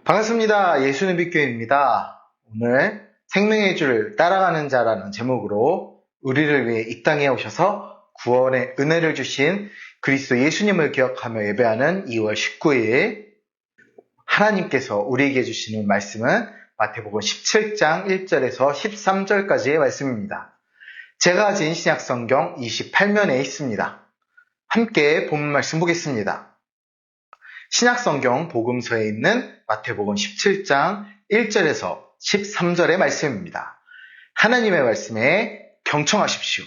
반갑습니다. 예수는 빛교회입니다. 오늘 생명의 주를 따라가는 자라는 제목으로 우리를 위해 이 땅에 오셔서 구원의 은혜를 주신 그리스도 예수님을 기억하며 예배하는 2월 19일 하나님께서 우리에게 주시는 말씀은 마태복음 17장 1절에서 13절까지의 말씀입니다. 제가 가진 신약성경 28면에 있습니다. 함께 본문 말씀 보겠습니다. 신약성경 복음서에 있는 마태복음 17장 1절에서 13절의 말씀입니다. 하나님의 말씀에 경청하십시오.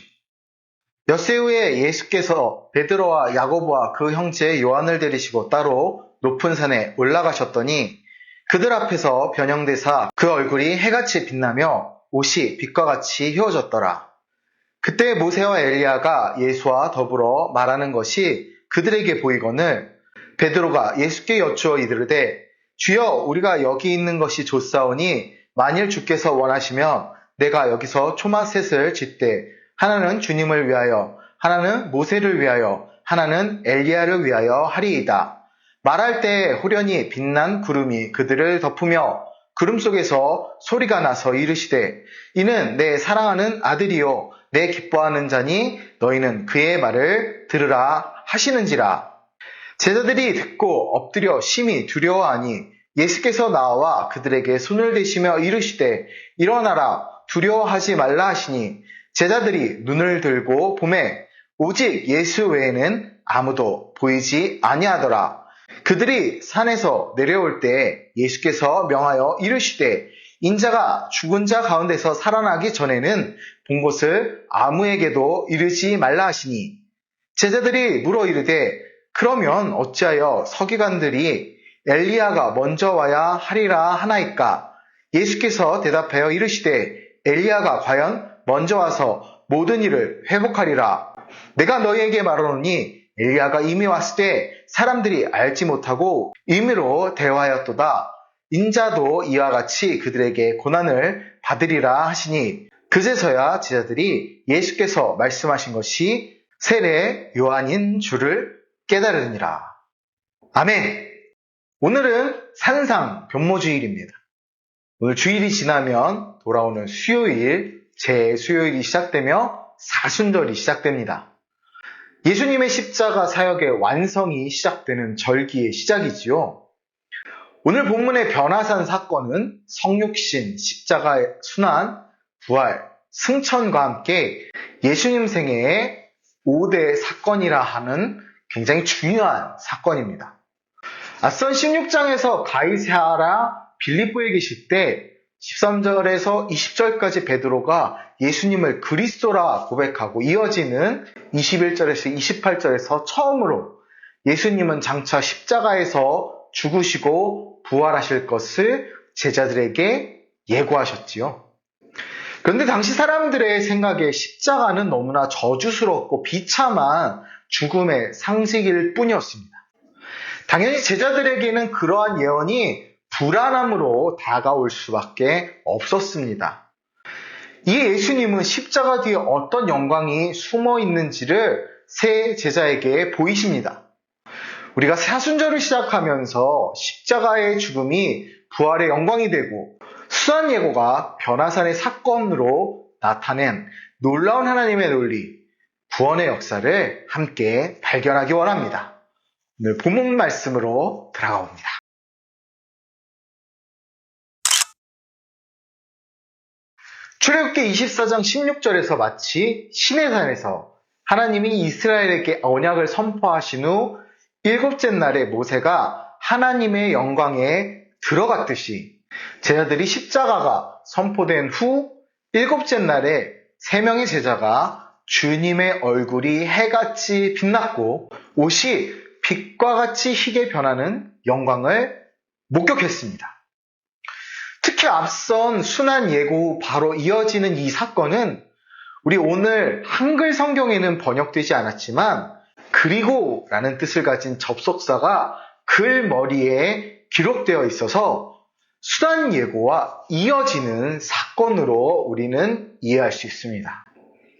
엿새 후에 예수께서 베드로와 야고보와 그 형제 요한을 데리시고 따로 높은 산에 올라가셨더니 그들 앞에서 변형되사 그 얼굴이 해같이 빛나며 옷이 빛과 같이 휘어졌더라. 그때 모세와 엘리야가 예수와 더불어 말하는 것이 그들에게 보이거늘 베드로가 예수께 여쭈어 이르되 주여 우리가 여기 있는 것이 좋사오니 만일 주께서 원하시면 내가 여기서 초막셋을 짓되 하나는 주님을 위하여 하나는 모세를 위하여 하나는 엘리야를 위하여 하리이다. 말할 때 호련히 빛난 구름이 그들을 덮으며 구름 속에서 소리가 나서 이르시되 이는 내 사랑하는 아들이요 내 기뻐하는 자니 너희는 그의 말을 들으라 하시는지라. 제자들이 듣고 엎드려 심히 두려워하니 예수께서 나와 그들에게 손을 대시며 이르시되 일어나라 두려워하지 말라 하시니 제자들이 눈을 들고 보매 오직 예수 외에는 아무도 보이지 아니하더라. 그들이 산에서 내려올 때 예수께서 명하여 이르시되 인자가 죽은 자 가운데서 살아나기 전에는 본 것을 아무에게도 이르지 말라 하시니 제자들이 물어 이르되 그러면 어찌하여 서기관들이 엘리야가 먼저 와야 하리라 하나이까? 예수께서 대답하여 이르시되 엘리야가 과연 먼저 와서 모든 일을 회복하리라. 내가 너희에게 말하노니 엘리야가 이미 왔을 때 사람들이 알지 못하고 임의로 대화하였도다. 인자도 이와 같이 그들에게 고난을 받으리라 하시니 그제서야 제자들이 예수께서 말씀하신 것이 세례 요한인 줄을 깨달으니라. 아멘. 오늘은 산상 변모주일입니다. 오늘 주일이 지나면 돌아오는 수요일, 제수요일이 시작되며 사순절이 시작됩니다. 예수님의 십자가 사역의 완성이 시작되는 절기의 시작이지요. 오늘 본문의 변화산 사건은 성육신, 십자가의 순환, 부활, 승천과 함께 예수님 생애의 5대 사건이라 하는 굉장히 중요한 사건입니다. 앞선 16장에서 가이사랴 빌립보에 계실 때 13절에서 20절까지 베드로가 예수님을 그리스도라 고백하고 이어지는 21절에서 28절에서 처음으로 예수님은 장차 십자가에서 죽으시고 부활하실 것을 제자들에게 예고하셨지요. 그런데 당시 사람들의 생각에 십자가는 너무나 저주스럽고 비참한 죽음의 상식일 뿐이었습니다. 당연히 제자들에게는 그러한 예언이 불안함으로 다가올 수밖에 없었습니다. 이에 예수님은 십자가 뒤에 어떤 영광이 숨어 있는지를 세 제자에게 보이십니다. 우리가 사순절을 시작하면서 십자가의 죽음이 부활의 영광이 되고 수산 예고가 변화산의 사건으로 나타낸 놀라운 하나님의 논리, 구원의 역사를 함께 발견하기 원합니다. 오늘 본문 말씀으로 들어가 봅니다. 출애굽기 24장 16절에서 마치 시내산에서 하나님이 이스라엘에게 언약을 선포하신 후 일곱째 날에 모세가 하나님의 영광에 들어갔듯이 제자들이 십자가가 선포된 후 일곱째 날에 3명의 제자가 주님의 얼굴이 해같이 빛났고 옷이 빛과 같이 희게 변하는 영광을 목격했습니다. 특히 앞선 순환 예고 후 바로 이어지는 이 사건은 우리 오늘 한글 성경에는 번역되지 않았지만 그리고라는 뜻을 가진 접속사가 글 머리에 기록되어 있어서 수단 예고와 이어지는 사건으로 우리는 이해할 수 있습니다.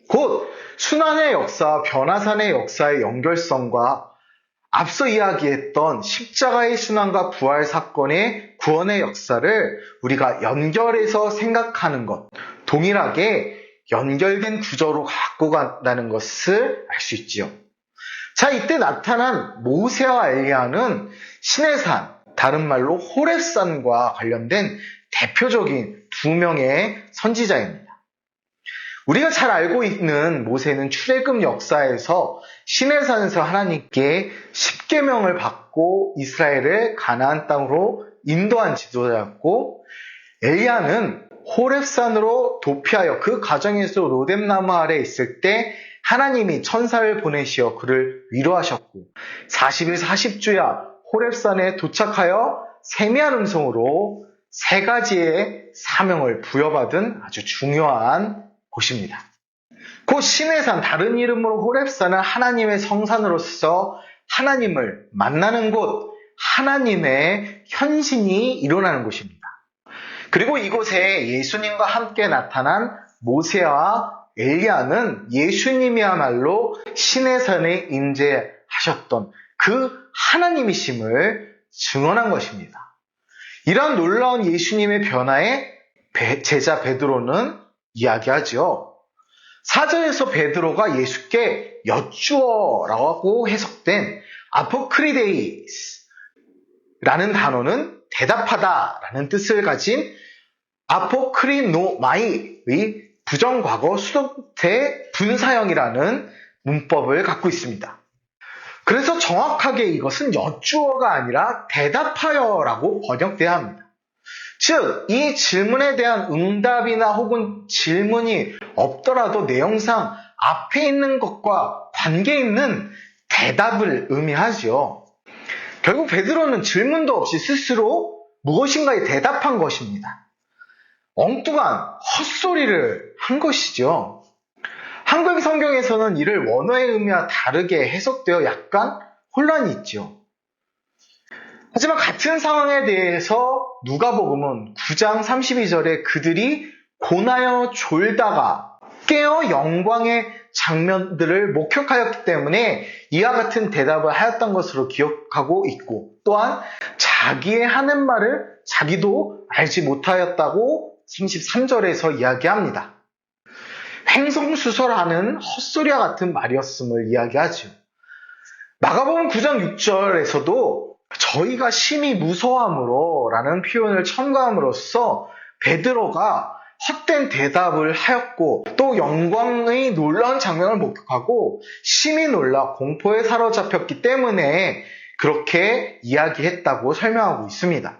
곧 순환의 역사, 변화산의 역사의 연결성과 앞서 이야기했던 십자가의 순환과 부활 사건의 구원의 역사를 우리가 연결해서 생각하는 것, 동일하게 연결된 구조로 갖고 간다는 것을 알 수 있지요. 자, 이때 나타난 모세와 엘리야는 시내산, 다른 말로 호렙산과 관련된 대표적인 두 명의 선지자입니다. 우리가 잘 알고 있는 모세는 출애굽 역사에서 시내산에서 하나님께 십계명을 받고 이스라엘을 가나안 땅으로 인도한 지도자였고, 엘리야는 호렙산으로 도피하여 그 과정에서 로뎀나무 아래 있을 때 하나님이 천사를 보내시어 그를 위로하셨고, 40일 40주야 호렙산에 도착하여 세미한 음성으로 세 가지의 사명을 부여받은 아주 중요한 곳입니다. 곧 시내산, 다른 이름으로 호렙산은 하나님의 성산으로서 하나님을 만나는 곳, 하나님의 현신이 일어나는 곳입니다. 그리고 이곳에 예수님과 함께 나타난 모세와 엘리야는 예수님이야말로 시내산에 임재하셨던 그 하나님이심을 증언한 것입니다. 이러한 놀라운 예수님의 변화에 제자 베드로는 이야기하죠. 4절에서 베드로가 예수께 여쭈어라고 해석된 아포크리데이스라는 단어는 대답하다라는 뜻을 가진 아포크리노마이의 부정과거 수동태 분사형이라는 문법을 갖고 있습니다. 그래서 정확하게 이것은 여쭈어가 아니라 대답하여라고 번역돼야 합니다. 즉, 이 질문에 대한 응답이나 혹은 질문이 없더라도 내용상 앞에 있는 것과 관계 있는 대답을 의미하죠. 결국 베드로는 질문도 없이 스스로 무엇인가에 대답한 것입니다. 엉뚱한 헛소리를 한 것이죠. 한글 성경에서는 이를 원어의 의미와 다르게 해석되어 약간 혼란이 있죠. 하지만 같은 상황에 대해서 누가복음은 9장 32절에 그들이 고나여 졸다가 깨어 영광의 장면들을 목격하였기 때문에 이와 같은 대답을 하였던 것으로 기억하고 있고, 또한 자기의 하는 말을 자기도 알지 못하였다고 33절에서 이야기합니다. 횡성수설하는 헛소리와 같은 말이었음을 이야기하죠. 마가복음 9장 6절에서도 저희가 심히 무서워함으로 라는 표현을 첨가함으로써 베드로가 헛된 대답을 하였고, 또 영광의 놀라운 장면을 목격하고 심히 놀라 공포에 사로잡혔기 때문에 그렇게 이야기했다고 설명하고 있습니다.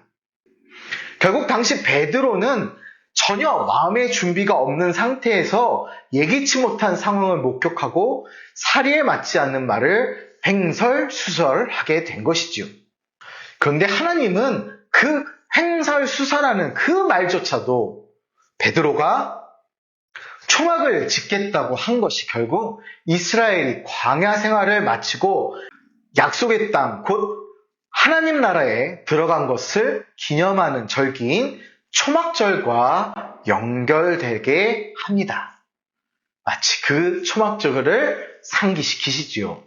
결국 당시 베드로는 전혀 마음의 준비가 없는 상태에서 예기치 못한 상황을 목격하고 사리에 맞지 않는 말을 횡설수설하게 된 것이지요. 그런데 하나님은 그 횡설수설하는 그 말조차도 베드로가 초막을 짓겠다고 한 것이 결국 이스라엘이 광야 생활을 마치고 약속의 땅, 곧 하나님 나라에 들어간 것을 기념하는 절기인 초막절과 연결되게 합니다. 마치 그 초막절을 상기시키시지요.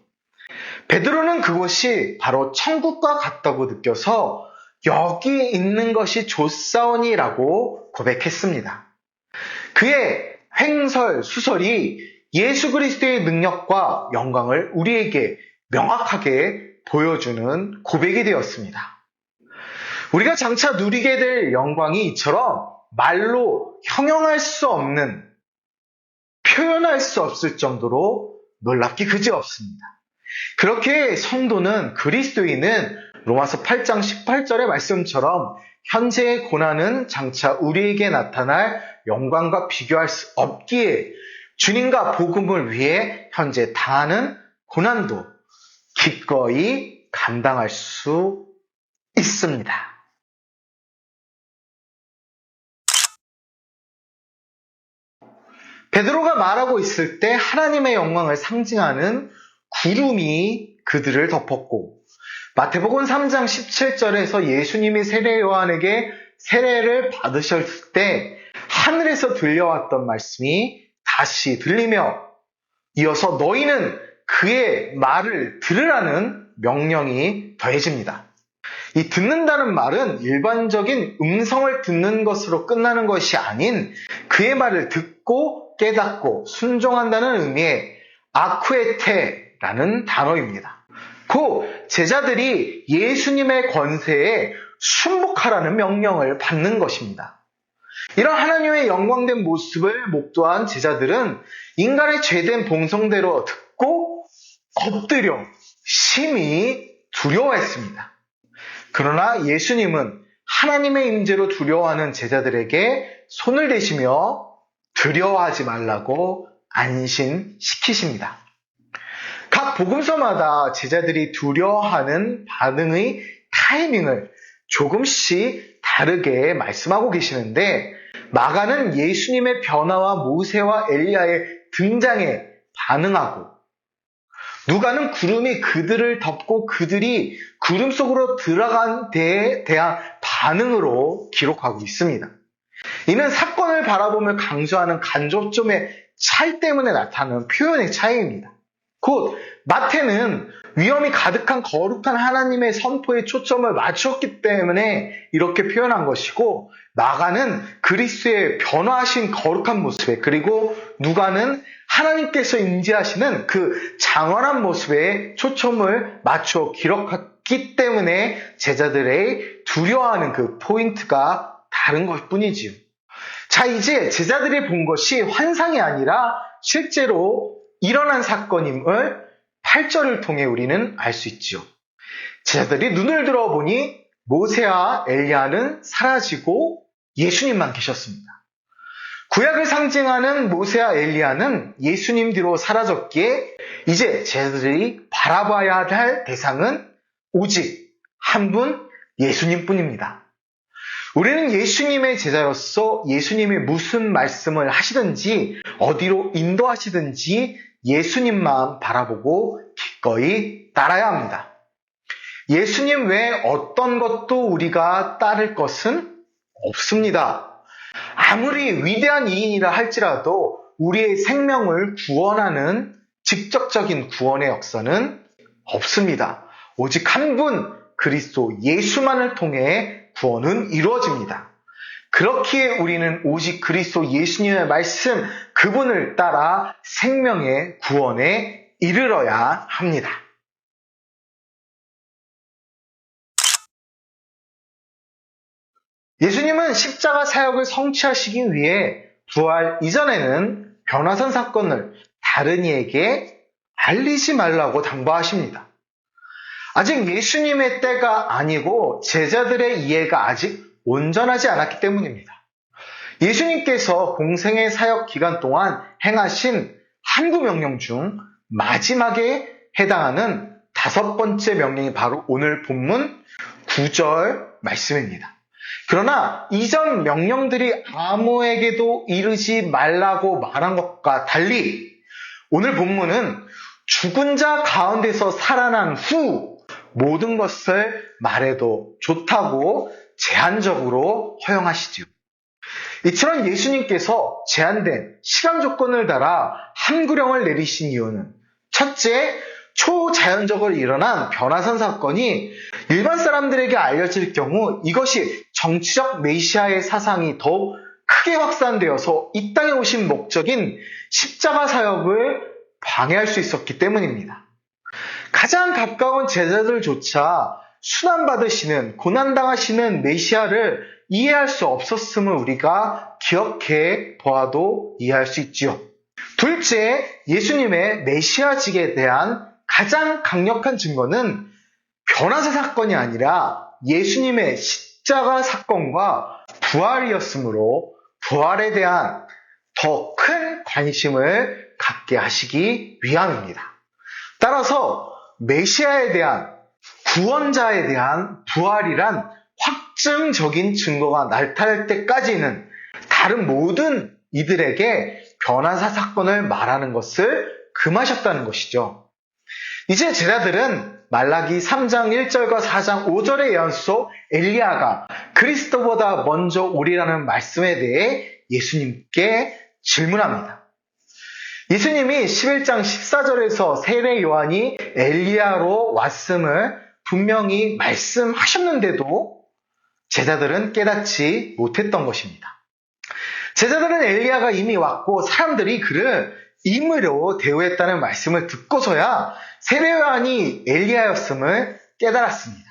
베드로는 그곳이 바로 천국과 같다고 느껴서 여기 있는 것이 좋사오니라고 고백했습니다. 그의 횡설수설이 예수 그리스도의 능력과 영광을 우리에게 명확하게 보여주는 고백이 되었습니다. 우리가 장차 누리게 될 영광이 이처럼 말로 형용할 수 없는, 표현할 수 없을 정도로 놀랍기 그지없습니다. 그렇게 성도는, 그리스도인은 로마서 8장 18절의 말씀처럼 현재의 고난은 장차 우리에게 나타날 영광과 비교할 수 없기에 주님과 복음을 위해 현재 당하는 고난도 기꺼이 감당할 수 있습니다. 베드로가 말하고 있을 때 하나님의 영광을 상징하는 구름이 그들을 덮었고, 마태복음 3장 17절에서 예수님이 세례 요한에게 세례를 받으셨을 때 하늘에서 들려왔던 말씀이 다시 들리며 이어서 너희는 그의 말을 들으라는 명령이 더해집니다. 이 듣는다는 말은 일반적인 음성을 듣는 것으로 끝나는 것이 아닌 그의 말을 듣고 깨닫고 순종한다는 의미의 아쿠에테라는 단어입니다. 곧 제자들이 예수님의 권세에 순복하라는 명령을 받는 것입니다. 이런 하나님의 영광된 모습을 목도한 제자들은 인간의 죄된 본성대로 듣고 엎드려 심히 두려워했습니다. 그러나 예수님은 하나님의 임재로 두려워하는 제자들에게 손을 대시며 두려워하지 말라고 안심시키십니다. 각 복음서마다 제자들이 두려워하는 반응의 타이밍을 조금씩 다르게 말씀하고 계시는데 마가는 예수님의 변화와 모세와 엘리야의 등장에 반응하고 누가는 구름이 그들을 덮고 그들이 구름 속으로 들어간 데에 대한 반응으로 기록하고 있습니다. 이는 사건을 바라보며 강조하는 간접점의 차이 때문에 나타나는 표현의 차이입니다. 곧 마태는 위험이 가득한 거룩한 하나님의 선포에 초점을 맞췄기 때문에 이렇게 표현한 것이고 마가는 그리스도의 변화하신 거룩한 모습에 그리고 누가는 하나님께서 임재하시는 그 장원한 모습에 초점을 맞춰 기록했기 때문에 제자들의 두려워하는 그 포인트가 다른 것 뿐이지요. 자, 이제 제자들이 본 것이 환상이 아니라 실제로 일어난 사건임을 8절을 통해 우리는 알 수 있지요. 제자들이 눈을 들어보니 모세와 엘리야는 사라지고 예수님만 계셨습니다. 구약을 상징하는 모세와 엘리야는 예수님 뒤로 사라졌기에 이제 제자들이 바라봐야 할 대상은 오직 한 분 예수님뿐입니다. 우리는 예수님의 제자로서 예수님이 무슨 말씀을 하시든지 어디로 인도하시든지 예수님만 바라보고 기꺼이 따라야 합니다. 예수님 외에 어떤 것도 우리가 따를 것은 없습니다. 아무리 위대한 이인이라 할지라도 우리의 생명을 구원하는 직접적인 구원의 역사는 없습니다. 오직 한 분 그리스도 예수만을 통해 구원은 이루어집니다. 그렇기에 우리는 오직 그리스도 예수님의 말씀 그분을 따라 생명의 구원에 이르러야 합니다. 예수님은 십자가 사역을 성취하시기 위해 부활 이전에는 변화산 사건을 다른 이에게 알리지 말라고 당부하십니다. 아직 예수님의 때가 아니고 제자들의 이해가 아직 온전하지 않았기 때문입니다. 예수님께서 공생의 사역 기간 동안 행하신 한구 명령 중 마지막에 해당하는 5번째 명령이 바로 오늘 본문 9절 말씀입니다. 그러나 이전 명령들이 아무에게도 이르지 말라고 말한 것과 달리 오늘 본문은 죽은 자 가운데서 살아난 후 모든 것을 말해도 좋다고 제한적으로 허용하시지요. 이처럼 예수님께서 제한된 시간 조건을 달아 한구령을 내리신 이유는 첫째, 초자연적으로 일어난 변화산 사건이 일반 사람들에게 알려질 경우 이것이 정치적 메시아의 사상이 더욱 크게 확산되어서 이 땅에 오신 목적인 십자가 사역을 방해할 수 있었기 때문입니다. 가장 가까운 제자들조차 순환받으시는 고난당하시는 메시아를 이해할 수 없었음을 우리가 기억해 보아도 이해할 수 있지요. 둘째, 예수님의 메시아직에 대한 가장 강력한 증거는 변화사 사건이 아니라 예수님의 십자가 사건과 부활이었으므로 부활에 대한 더 큰 관심을 갖게 하시기 위함입니다. 따라서 메시아에 대한 구원자에 대한 부활이란 확증적인 증거가 나타날 때까지는 다른 모든 이들에게 변화사 사건을 말하는 것을 금하셨다는 것이죠. 이제 제자들은 말라기 3장 1절과 4장 5절의 예언 속 엘리야가 그리스도보다 먼저 오리라는 말씀에 대해 예수님께 질문합니다. 예수님이 11장 14절에서 세례 요한이 엘리야로 왔음을 분명히 말씀하셨는데도 제자들은 깨닫지 못했던 것입니다. 제자들은 엘리야가 이미 왔고 사람들이 그를 임의로 대우했다는 말씀을 듣고서야 세례 요한이 엘리야였음을 깨달았습니다.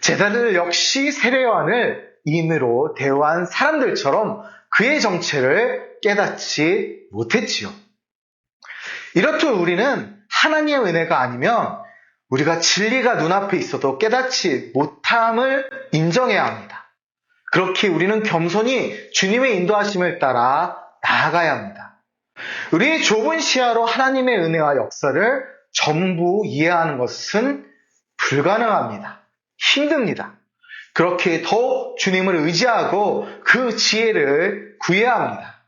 제자들 역시 세례 요한을 임의로 대우한 사람들처럼 그의 정체를 깨닫지 못했지요. 이렇듯 우리는 하나님의 은혜가 아니면 우리가 진리가 눈앞에 있어도 깨닫지 못함을 인정해야 합니다. 그렇게 우리는 겸손히 주님의 인도하심을 따라 나아가야 합니다. 우리의 좁은 시야로 하나님의 은혜와 역사를 전부 이해하는 것은 불가능합니다. 힘듭니다. 그렇게 더 주님을 의지하고 그 지혜를 구해야 합니다.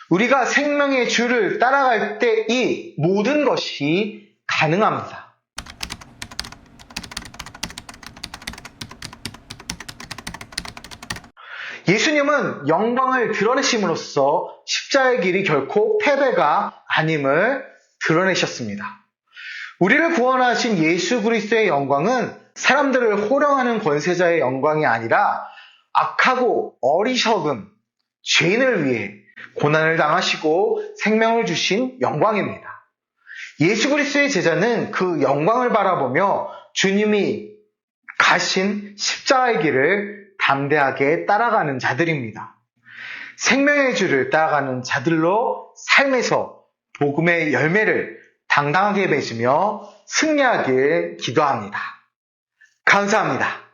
우리가 생명의 주를 따라갈 때 이 모든 것이 가능합니다. 예수님은 영광을 드러내심으로써 십자가의 길이 결코 패배가 아님을 드러내셨습니다. 우리를 구원하신 예수 그리스도의 영광은 사람들을 호령하는 권세자의 영광이 아니라 악하고 어리석은 죄인을 위해 고난을 당하시고 생명을 주신 영광입니다. 예수 그리스도의 제자는 그 영광을 바라보며 주님이 가신 십자가의 길을 담대하게 따라가는 자들입니다. 생명의 주를 따라가는 자들로 삶에서 복음의 열매를 당당하게 맺으며 승리하길 기도합니다. 감사합니다.